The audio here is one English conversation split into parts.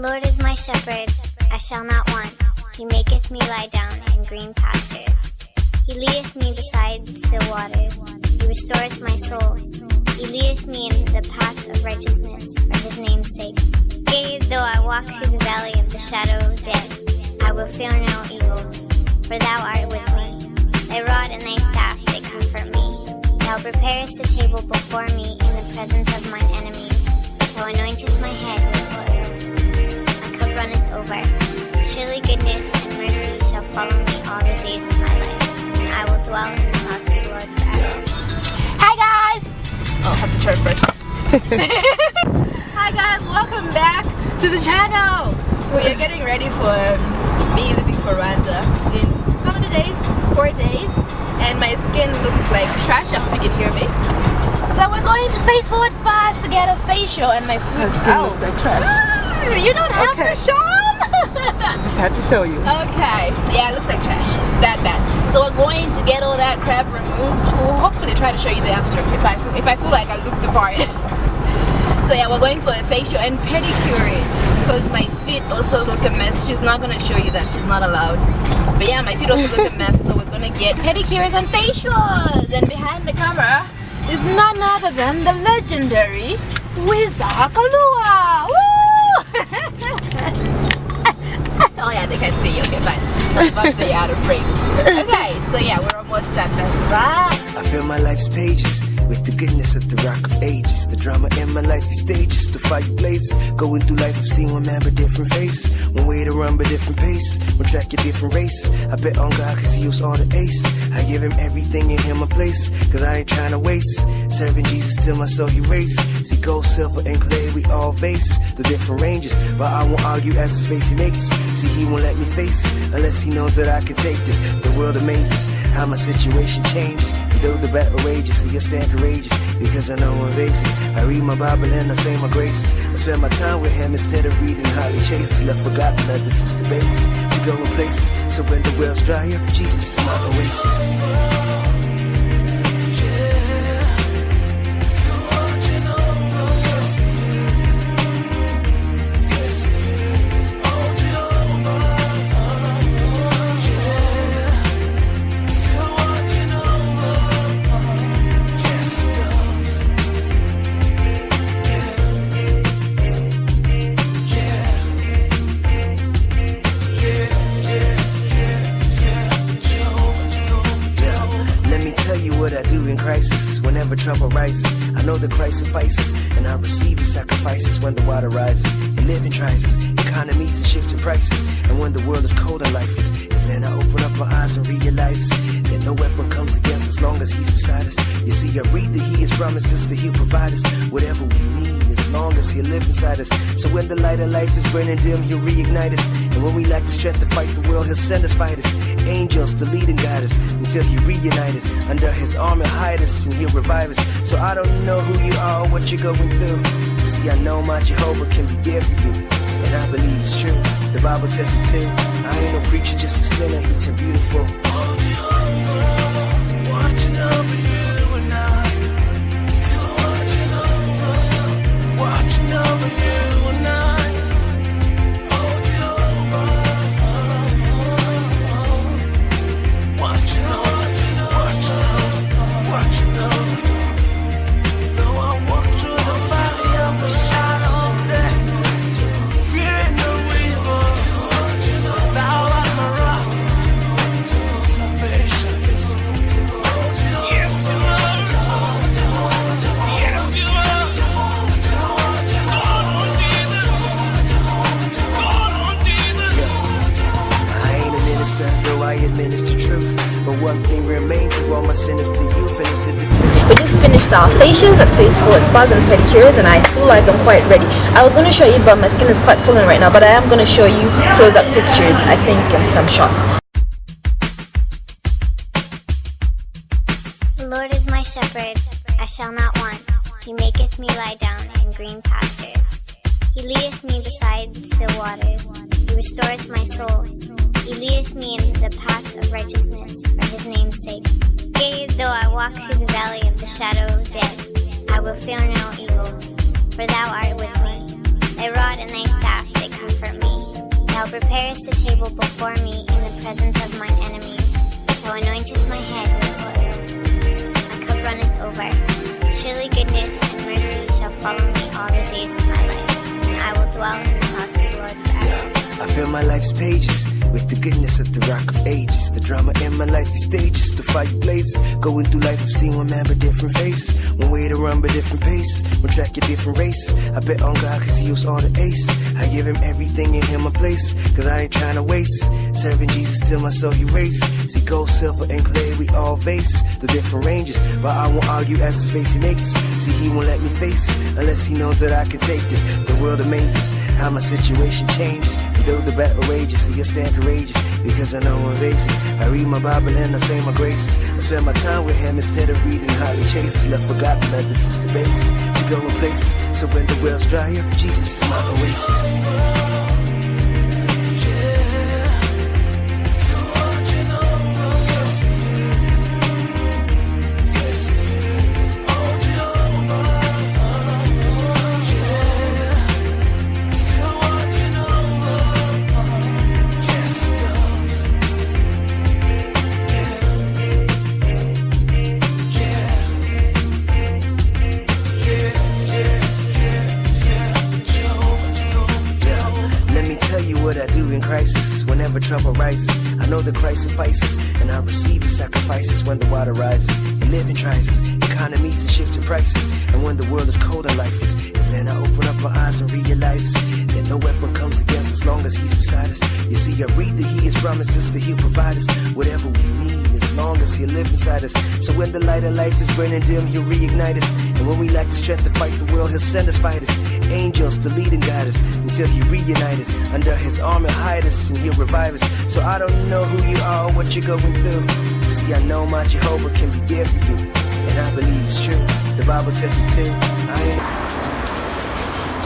Lord is my shepherd, I shall not want. He maketh me lie down in green pastures. He leadeth me beside still waters. He restoreth my soul. He leadeth me in the paths of righteousness for his name's sake. Yea, though I walk through the valley of the shadow of death, I will fear no evil, for thou art with me. Thy rod and thy staff, they comfort me. Thou preparest a table before me in the presence of mine enemies. Thou anointest my head with oil. My cup runneth over. Surely goodness and mercy shall follow me all the days of my life, and I will dwell in the house of the Lord forever. Hi guys! I'll have to turn first. Hi guys, welcome back to the channel! We are getting ready for me leaving for Rwanda in how many days? 4 days. And my skin looks like trash. I hope you can hear me. So we're going to Face Forward Spas to get a facial and my food. Her skin looks like trash. You don't have to show them! Just had to show you. Okay. Yeah, it looks like trash. It's that bad. So we're going to get all that crap removed. We'll hopefully try to show you the after if I feel like I look the part. So yeah, we're going for a facial and pedicure because my feet also look a mess. She's not gonna show you that. She's not allowed. But yeah, my feet also look a mess. So we're gonna get pedicures and facials. And behind the camera is none other than the legendary Wizakalua. Oh yeah, they can't see you. Okay, fine. I'm about to say you're out of frame. Okay, so yeah, we're almost at this. Right. I fill my life's pages with the goodness of the rock of ages. The drama in my life is stages, the fire blazes. Going through life, I've seen one man but different faces. One way to run but different paces. One track at different races. I bet on God cause he was all the aces. I give him everything in him my places, cause I ain't trying to waste this. Serving Jesus till my soul he raises. See gold, silver, and clay, we all vases. The different ranges, but I won't argue as his face he makes us. See he won't let me face it, unless he knows that I can take this. The world amazes, how my situation changes. Though the battle rages, see I stand courageous, because I know on basis. I read my Bible and I say my graces. I spend my time with him instead of reading Holly Chases. Left forgotten that this is the basis. We go in places, so when the wells dry up, Jesus is my oasis. What I do in crisis, whenever trouble rises, I know that Christ suffices, and I receive his sacrifices when the water rises. And living tries us, economies and shifting prices, and when the world is cold and lifeless, it's then I open up my eyes and realize that no weapon comes against us long as he's beside us. You see, I read that he has promised us that he'll provide us whatever we need, as long as he'll live inside us. So when the light of life is burning dim, he'll reignite us, and when we lack the strength to fight the world, he'll send us fighters, angels to lead and guide us, until he reunites us. Under his arm he'll hide us, and he'll revive us. So I don't know who you are or what you're going through. See, I know my Jehovah can be there for you, and I believe it's true. The Bible says it too. I ain't no preacher, just a sinner, he too beautiful. Oh, Jehovah, watching over you and I. Still watching over you and I. Oh, Jehovah, watching over. Though I walk through the valley of the shadow of death, fearing no evil, thou art my rock, salvation. Yes, you are. Yes, you are. God won't either. God won't either. I ain't a minister, though I administer truth. But one thing remains, to all my sinners to you, finish the defense. We just finished our facials at Face Forward Spas and pedicures, and I feel like I'm quite ready. I was going to show you, but my skin is quite swollen right now, but I am going to show you close-up pictures, I think, in some shots. The Lord is my shepherd, I shall not want. He maketh me lie down in green pastures. He leadeth me beside still waters. He restoreth my soul. He leadeth me in the paths of righteousness for his name's sake. Yea, though I walk through the valley of the shadow of death, I will fear no evil, for thou art with me. Thy rod and thy staff, they comfort Thou preparest the table before me in the presence of mine enemies. Thou anointest my head with oil. My cup runneth over. Surely goodness and mercy shall follow me all the days of my life, and I will dwell in the house of the Lord forever. I fill my life's pages with the goodness of the rock of ages. The drama in my life is stages, the fight blazes. Going through life, I've seen one man but different faces. One way to run but different paces. One track at different races. I bet on God cause he use all the aces. I give him everything in him my places, cause I ain't trying to waste this. Serving Jesus till my soul he raises. See gold, silver and clay, we all vases. The different ranges, but I won't argue as his face he makes us. See he won't let me face it, unless he knows that I can take this. The world amazes, how my situation changes. Though the battle rages, see I stand courageous, because I know I'm basis. I read my Bible and I say my graces. I spend my time with him instead of reading highly chases. Left forgotten that this is the basis to go in places. So when the wells dry up, Jesus is my oasis. What I do in crisis, whenever trouble rises, I know the Christ suffices, and I receive the sacrifices when the water rises. And living rises, economies and shifting prices, and when the world is cold and lifeless, is then I open up my eyes and realize that no weapon comes against us long as he's beside us. You see, I read that he has promised us that he'll provide us whatever we need, as long as he'll live inside us. So when the light of life is burning dim, he'll reignite us, and when we lack the strength to fight the world, he'll send us fighters, angels to lead and guide us, until he reunite us. Under his arm he'll hide us and he'll revive us. So I don't know who you are or what you're going through. See, I know my Jehovah can be there for you, and I believe it's true. The Bible says it too.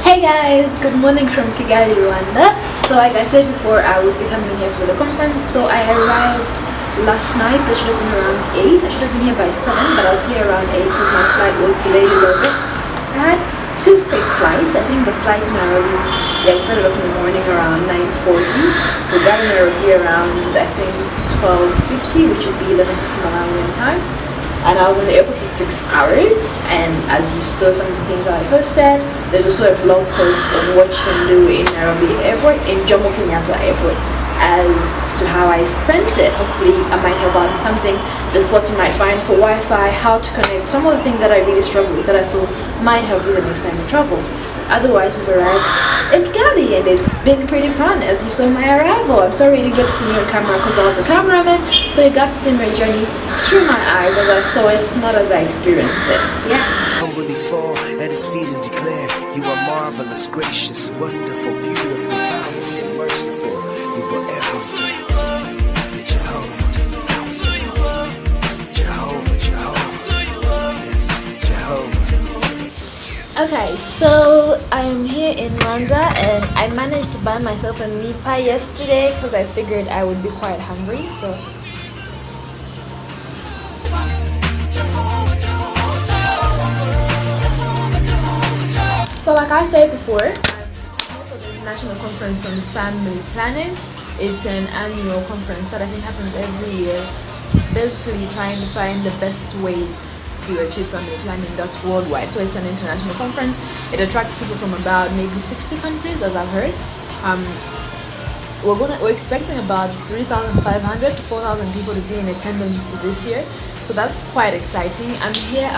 Hey guys, good morning from Kigali, Rwanda. So like I said before, I would be coming here for the conference. So I arrived last night. That should have been around 8. I should have been here by 7, but I was here around 8 because my flight was delayed a little bit. I had 2 safe flights. I think the flight to Nairobi, we started off in the morning around 9:40. We got in Nairobi around, I think, 12:50, which would be 11:50 Malawian time. And I was in the airport for 6 hours. And as you saw some of the things I posted, there's also a blog post on what you can do in Nairobi Airport, in Jomo Kenyatta Airport, as to how I spent it. Hopefully I might help out in some things, the spots you might find for Wi-Fi, how to connect, some of the things that I really struggle with that I feel might help you the next time you travel. Otherwise, we've arrived in Kigali and it's been pretty fun, as you saw my arrival. I'm sorry you didn't get to see me on camera because I was a cameraman, so you got to see my journey through my eyes as I saw it, not as I experienced it. Yeah. Humbly fall at his feet and declare, you are marvelous, gracious, wonderful, beautiful, powerful, merciful. You were everything. Jehovah. Okay, so I'm here in Rwanda and I managed to buy myself a meat pie yesterday because I figured I would be quite hungry. So like I said before, I'm here for the International Conference on Family Planning. It's an annual conference that I think happens every year, basically trying to find the best ways to achieve family planning. That's worldwide, so it's an international conference. It attracts people from about maybe 60 countries, as I've heard. We're expecting about 3,500 to 4,000 people to be in attendance this year, so that's quite exciting. I'm here.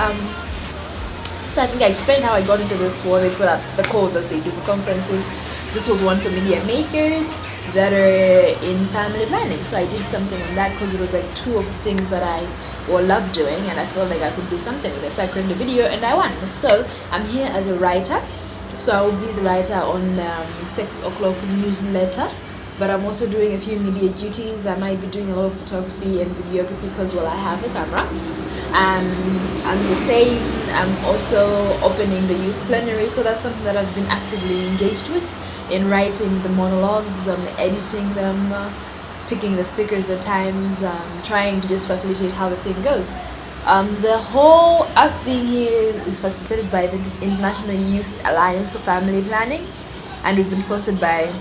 So I think I explained how I got into this war. They put out the calls that they do for conferences. This was one for media makers that are in family planning. So I did something on that because it was like 2 of the things that I love doing, and I felt like I could do something with it. So I created a video and I won. So I'm here as a writer. So I will be the writer on 6 o'clock newsletter. But I'm also doing a few media duties. I might be doing a lot of photography and videography because, well, I have the camera. And the same, I'm also opening the youth plenary. So that's something that I've been actively engaged with, in writing the monologues, editing them, picking the speakers at times, trying to just facilitate how the thing goes. The whole us being here is facilitated by the International Youth Alliance for Family Planning, and we've been sponsored by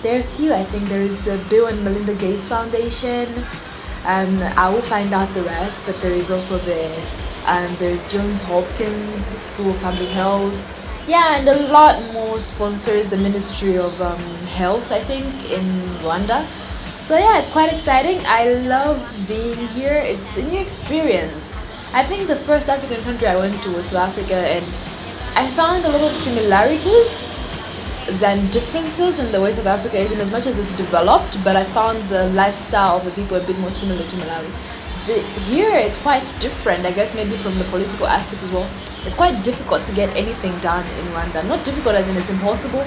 There are a few. I think there is the Bill and Melinda Gates Foundation, and I will find out the rest. But there is also there's Johns Hopkins School of Public Health. Yeah, and a lot more sponsors. The Ministry of Health, I think, in Rwanda. So yeah, it's quite exciting. I love being here. It's a new experience. I think the first African country I went to was South Africa, and I found a lot of similarities than differences in the way South Africa is, in as much as it's developed, but I found the lifestyle of the people a bit more similar to Malawi. Here it's quite different, I guess maybe from the political aspect as well. It's quite difficult to get anything done in Rwanda. Not difficult as in it's impossible,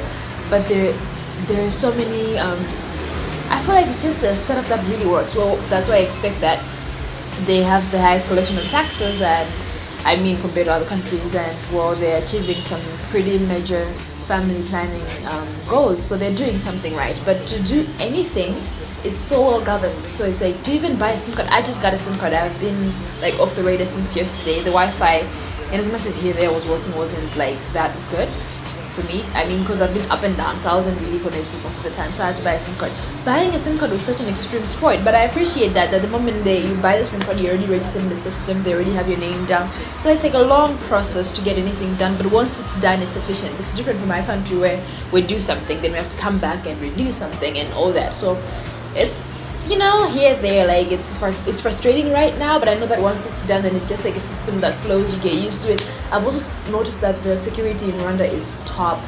but there are so many, I feel like it's just a setup that really works. Well, that's why I expect that they have the highest collection of taxes, and I mean compared to other countries, and well, they're achieving some pretty major family planning goals, so they're doing something right. But to do anything, it's so well governed. So it's like, to even buy a SIM card, I just got a SIM card. I've been like off the radar since yesterday. The Wi-Fi, and as much as here there was working, wasn't like that good for me. I mean, because I've been up and down, so I wasn't really connected most of the time, so I had to buy a SIM card. Buying a SIM card was such an extreme sport, but I appreciate that the moment you buy the SIM card, you're already registered in the system, they already have your name down. So it's like a long process to get anything done, but once it's done, it's efficient. It's different from my country where we do something, then we have to come back and redo something and all that. So it's, you know, here there, like it's frustrating right now, but I know that once it's done, then it's just like a system that flows. You get used to it. I've also noticed that the security in Rwanda is top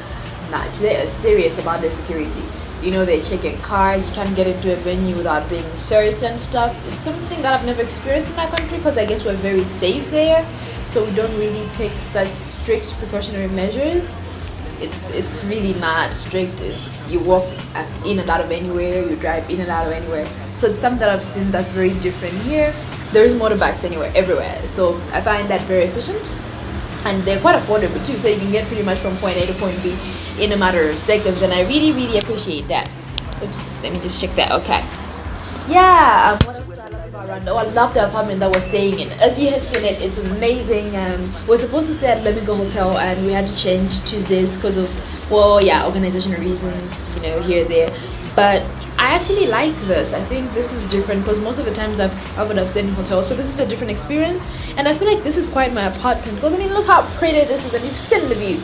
notch. They are serious about their security. You know, they're checking cars. You can't get into a venue without being searched and stuff. It's something that I've never experienced in my country, because I guess we're very safe there, so we don't really take such strict precautionary measures. It's really not strict. It's, you walk in and out of anywhere, you drive in and out of anywhere. So it's something that I've seen that's very different here. There's motorbikes everywhere. So I find that very efficient, and they're quite affordable too. So you can get pretty much from point A to point B in a matter of seconds, and I really, really appreciate that. Oops, let me just check that. Okay. Yeah, what else do I love about Rwanda? Oh, I love the apartment that we're staying in. As you have seen it, it's amazing. We're supposed to stay at Lemigo Hotel, and we had to change to this because of, well, yeah, organizational reasons, you know, here, there. But I actually like this. I think this is different, because most of the times I would have stayed in hotels, so this is a different experience. And I feel like this is quite my apartment, because I mean, look how pretty this is, and you've seen the view.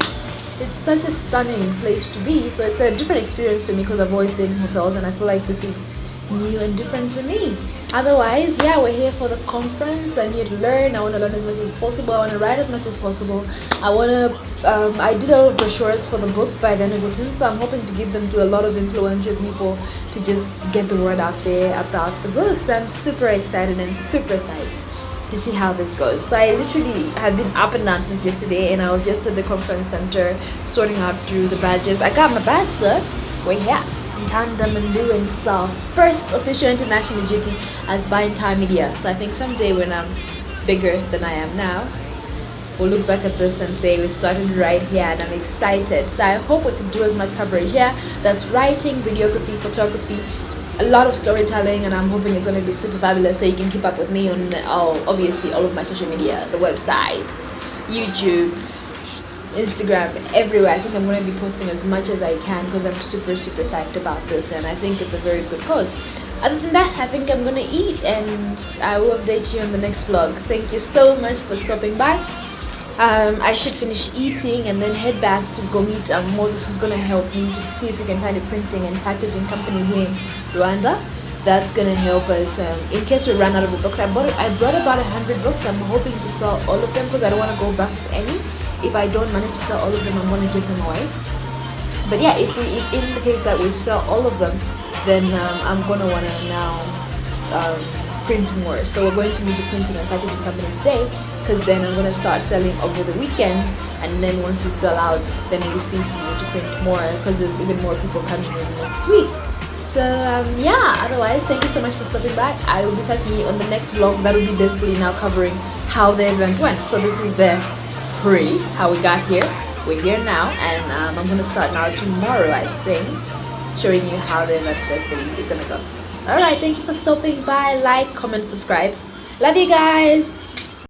It's such a stunning place to be, so it's a different experience for me, because I've always stayed in hotels, and I feel like this is new and different for me. Otherwise, yeah, we're here for the conference. I'm here to learn. I want to learn as much as possible. I want to write as much as possible. I did a lot of brochures for the book by the Negotin, so I'm hoping to give them to a lot of influential people to just get the word out there about the book. So I'm super excited and super psyched to see how this goes. So I literally have been up and down since yesterday, and I was just at the conference center sorting out through the badges. I got my badge though. We're here. Ntha and this is our first official international duty as by Ntha Media. So I think someday when I'm bigger than I am now, we'll look back at this and say we started right here, and I'm excited. So I hope we can do as much coverage here. That's writing, videography, photography, a lot of storytelling, and I'm hoping it's going to be super fabulous, so you can keep up with me on obviously all of my social media, the website, YouTube, Instagram, everywhere. I think I'm going to be posting as much as I can, because I'm super psyched about this, and I think it's a very good cause. Other than that, I think I'm going to eat, and I will update you on the next vlog. Thank you so much for stopping by. I should finish eating and then head back to go meet Moses, who's going to help me to see if we can find a printing and packaging company here in Rwanda that's going to help us in case we run out of the books. I brought about 100 books. I'm hoping to sell all of them, because I don't want to go back with any. If I don't manage to sell all of them, I'm going to give them away. But yeah, if in the case that we sell all of them, then I'm going to want to now print more. So we're going to meet the printing and packaging company today, because then I'm going to start selling over the weekend, and then once we sell out, then we see if we need to print more, because there's even more people coming in next week. So yeah, otherwise, thank you so much for stopping by. I will be catching you on the next vlog. That will be basically now covering how the event went. So this is the how we got here. We're here now, and I'm going to start now tomorrow, I think, showing you how the event basically is going to go. Alright, thank you for stopping by. Like, comment, subscribe. Love you guys.